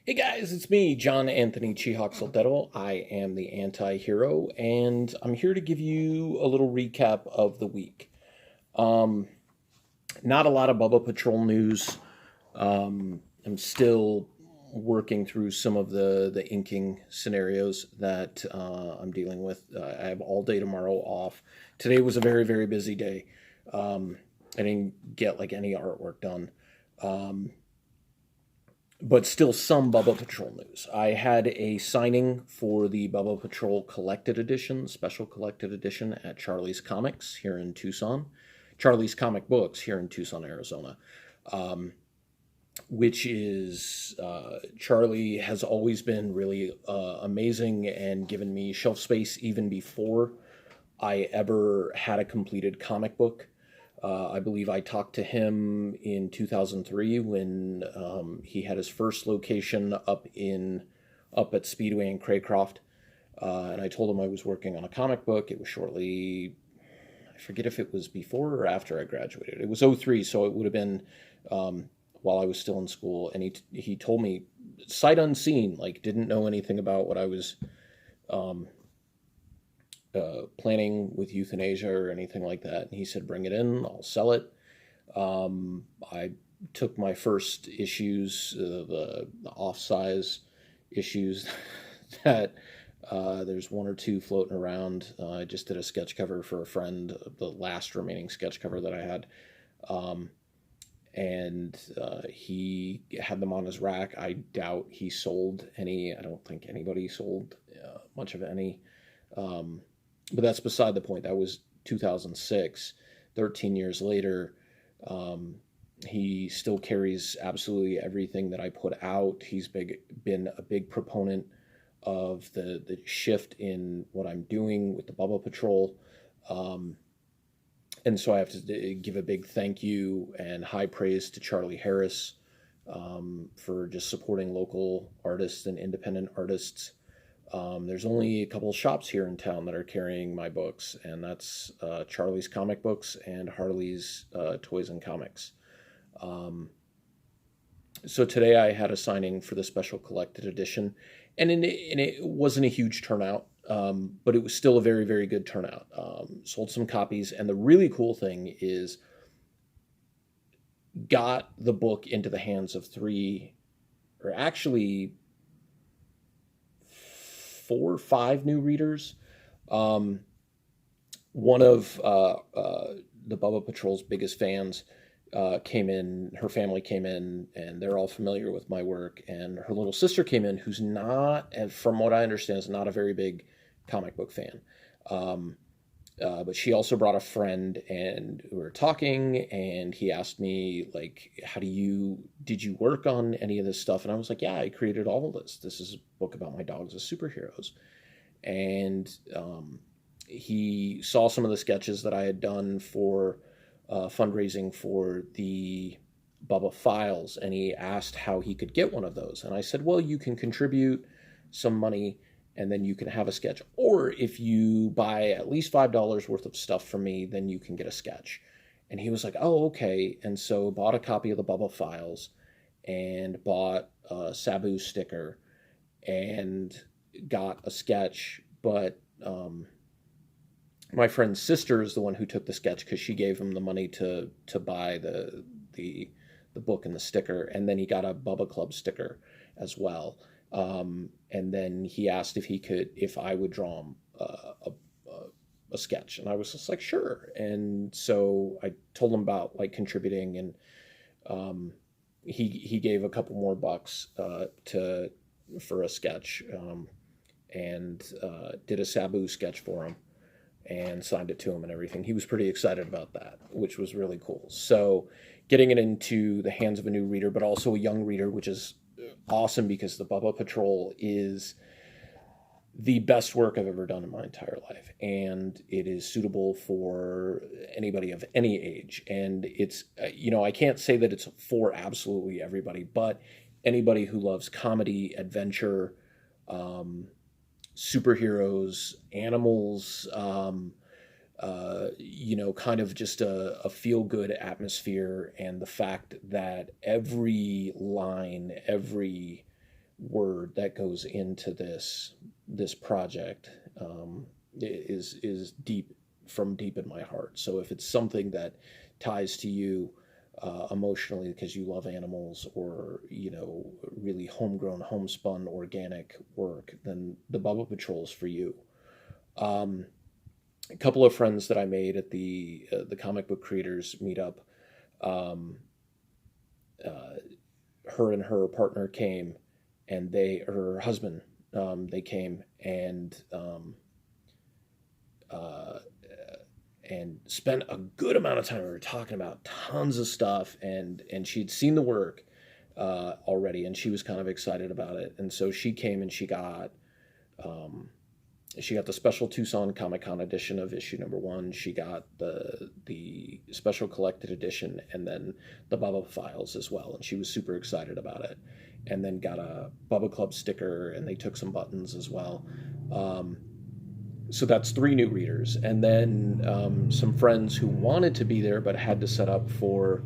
Hey guys, it's me, John Anthony Chihawk Soldero. I am the anti-hero, and I'm here to give you a little recap of the week. Um, Not a lot of Bubba Patrol news. I'm still working through some of the inking scenarios that I'm dealing with. I have all day tomorrow off. Today was a very, very busy day. I didn't get like any artwork done. Um, but still some Bubba Patrol news. I had a signing for the Bubba Patrol Collected Edition, special collected edition at Charlie's Comics here in Tucson. Charlie's Comic Books here in Tucson, Arizona. Um, which is Charlie has always been really amazing and given me shelf space even before I ever had a completed comic book. I believe I talked to him in 2003 when he had his first location up at Speedway in Craycroft, and I told him I was working on a comic book. It was shortly, I forget if it was before or after I graduated. It was '03, so it would have been while I was still in school. And he told me sight unseen, like didn't know anything about what I was um, planning with euthanasia or anything like that. And he said, "Bring it in, I'll sell it." I took my first issues, the off-size issues that there's one or two floating around. I just did a sketch cover for a friend, the last remaining sketch cover that I had. Um, and he had them on his rack. I doubt he sold any. I don't think anybody sold much of any. Um, but that's beside the point. That was 2006. 13 years later, um, he still carries absolutely everything that I put out. Been a big proponent of the shift in what I'm doing with the Bubba Patrol. Um, and so I have to give a big thank you and high praise to Charlie Harris for just supporting local artists and independent artists. There's only a couple of shops here in town that are carrying my books, and that's Charlie's Comic Books and Harley's Toys and Comics. Um, so today I had a signing for the special collected edition, and it wasn't a huge turnout, but it was still a very, very good turnout. Sold some copies, and the really cool thing is got the book into the hands of three, or actually four or five new readers. Um, One of the Bubba Patrol's biggest fans came in. Her family came in, and they're all familiar with my work. And her little sister came in, who's not, and from what I understand, is not a very big comic book fan. Um, but she also brought a friend, and we were talking, and he asked me like, did you work on any of this stuff?" And I was like, "Yeah, I created all of this. This is a book about my dogs as superheroes." And he saw some of the sketches that I had done for fundraising for the Bubba Files, and he asked how he could get one of those. And I said, "Well, you can contribute some money, and then you can have a sketch. Or if you buy at least $5 worth of stuff from me, then you can get a sketch." And he was like, "Oh, okay." And so bought a copy of the Bubba Files and bought a Sabu sticker and got a sketch. But my friend's sister is the one who took the sketch because she gave him the money to buy the the book and the sticker, and then he got a Bubba Club sticker as well. And then he asked if I would draw him a sketch, and I was just like, "Sure." And so I told him about like contributing, and um, he gave a couple more bucks to for a sketch, and did a Sabu sketch for him and signed it to him and everything. He was pretty excited about that, which was really cool. So getting it into the hands of a new reader, but also a young reader, which is awesome because the Bubba Patrol is the best work I've ever done in my entire life. And it is suitable for anybody of any age. And it's, I can't say that it's for absolutely everybody, but anybody who loves comedy, adventure, um, superheroes, animals, kind of just a feel good atmosphere, and the fact that every line, every word that goes into this project is deep, from deep in my heart. So if it's something that ties to you emotionally because you love animals, or really homegrown, homespun, organic work, then the Bubba Patrol is for you. Um, a couple of friends that I made at the comic book creators meetup, um, uh, her and her partner came, and her husband, they came uh, and spent a good amount of time. We were talking about tons of stuff, and she'd seen the work already, and she was kind of excited about it. And so she came, and um, she got the special Tucson Comic Con edition of issue number one. She got the special collected edition, and then the Bubba files as well. And she was super excited about it. And then got a Bubba Club sticker, and they took some buttons as well. Um, so that's three new readers, and then some friends who wanted to be there but had to set up for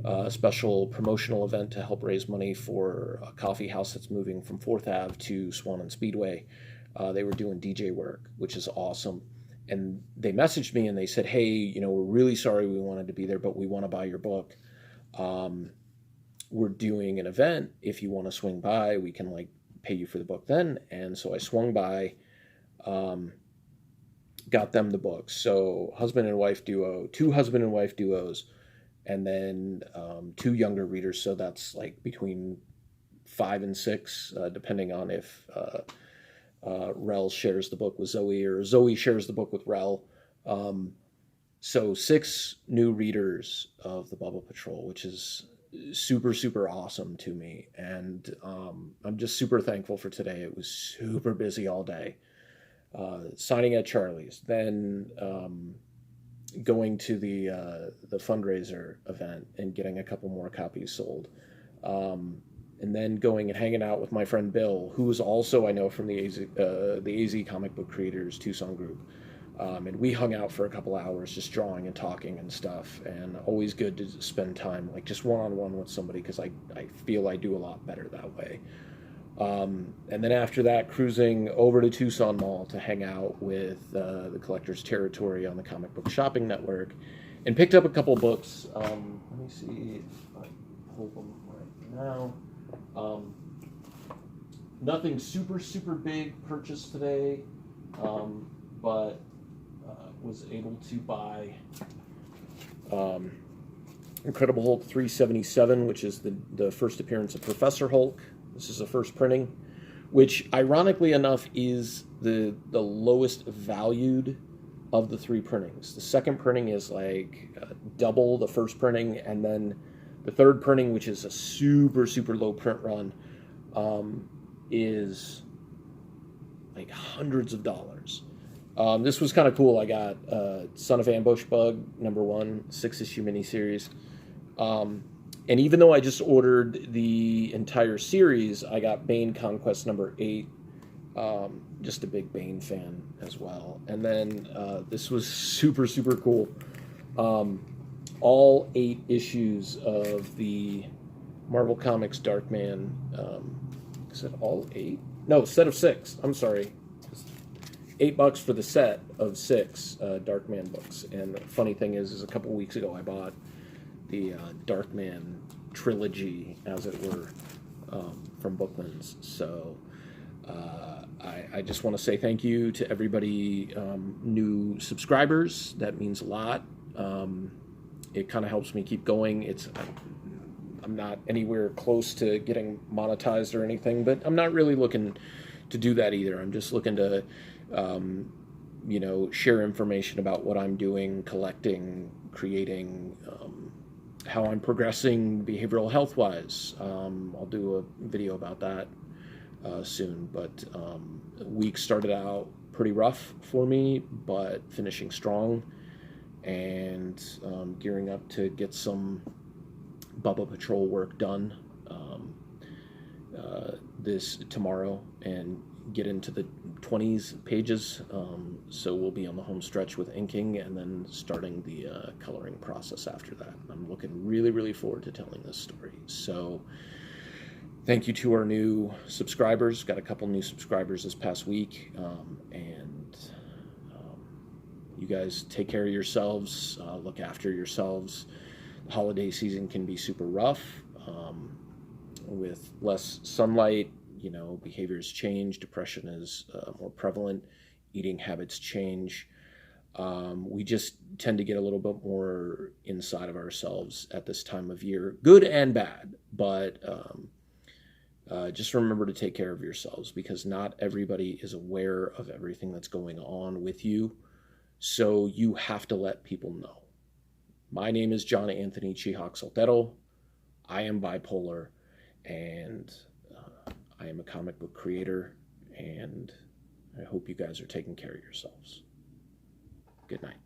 a special promotional event to help raise money for a coffee house that's moving from Fourth Ave to Swan and Speedway. They were doing DJ work, which is awesome. And they messaged me and they said, "Hey, we're really sorry we wanted to be there, but we want to buy your book. Um, we're doing an event. If you want to swing by, we can pay you for the book then." And so I swung by, um, got them the books. So husband and wife duo, two husband and wife duos, and then two younger readers. So that's between 5 and 6, depending on if Rel shares the book with Zoe, or Zoe shares the book with Rel. So 6 new readers of the Bubba Patrol, which is super, super awesome to me. And I'm just super thankful for today. It was super busy all day. Signing at Charlie's, then going to the fundraiser event and getting a couple more copies sold. And then going and hanging out with my friend Bill, who is also, I know, from the AZ Comic Book Creators Tucson group. And we hung out for a couple hours just drawing and talking and stuff. And always good to spend time just one-on-one with somebody, because I feel I do a lot better that way. And then after that, cruising over to Tucson Mall to hang out with the Collector's Territory on the Comic Book Shopping Network, and picked up a couple books. Let me see if I pull them right now. Nothing super, super big purchased today, but was able to buy Incredible Hulk 377, which is the first appearance of Professor Hulk. This is the first printing, which ironically enough is the lowest valued of the 3 printings. The second printing is double the first printing, and then the third printing, which is a super, super low print run, is hundreds of dollars. This was kind of cool. I got Son of Ambush Bug #1, 6-issue miniseries. And even though I just ordered the entire series, I got Bane Conquest #8. Just a big Bane fan as well. And then this was super, super cool. All 8 issues of the Marvel Comics Darkman. Is it all 8? No, set of 6. I'm sorry. $8 for the set of 6 Darkman books. And the funny thing is a couple weeks ago I bought the Darkman trilogy, as it were, from Bookman's. So I just want to say thank you to everybody, new subscribers. That means a lot. It kind of helps me keep going. I'm not anywhere close to getting monetized or anything, but I'm not really looking to do that either. I'm just looking to share information about what I'm doing, collecting, creating, how I'm progressing behavioral health wise. I'll do a video about that soon, but the week started out pretty rough for me, but finishing strong, and gearing up to get some Bubba Patrol work done this tomorrow, and get into the 20s pages. So we'll be on the home stretch with inking, and then starting the coloring process after that. I'm looking really, really forward to telling this story. So Thank you to our new subscribers. Got a couple new subscribers this past week. And you guys take care of yourselves, look after yourselves. The holiday season can be super rough. With less sunlight, behaviors change, depression is more prevalent, eating habits change. We just tend to get a little bit more inside of ourselves at this time of year, good and bad. But just remember to take care of yourselves, because not everybody is aware of everything that's going on with you. So you have to let people know. My name is John Anthony Chihak Soltero. I am bipolar, and I am a comic book creator, and I hope you guys are taking care of yourselves. Good night.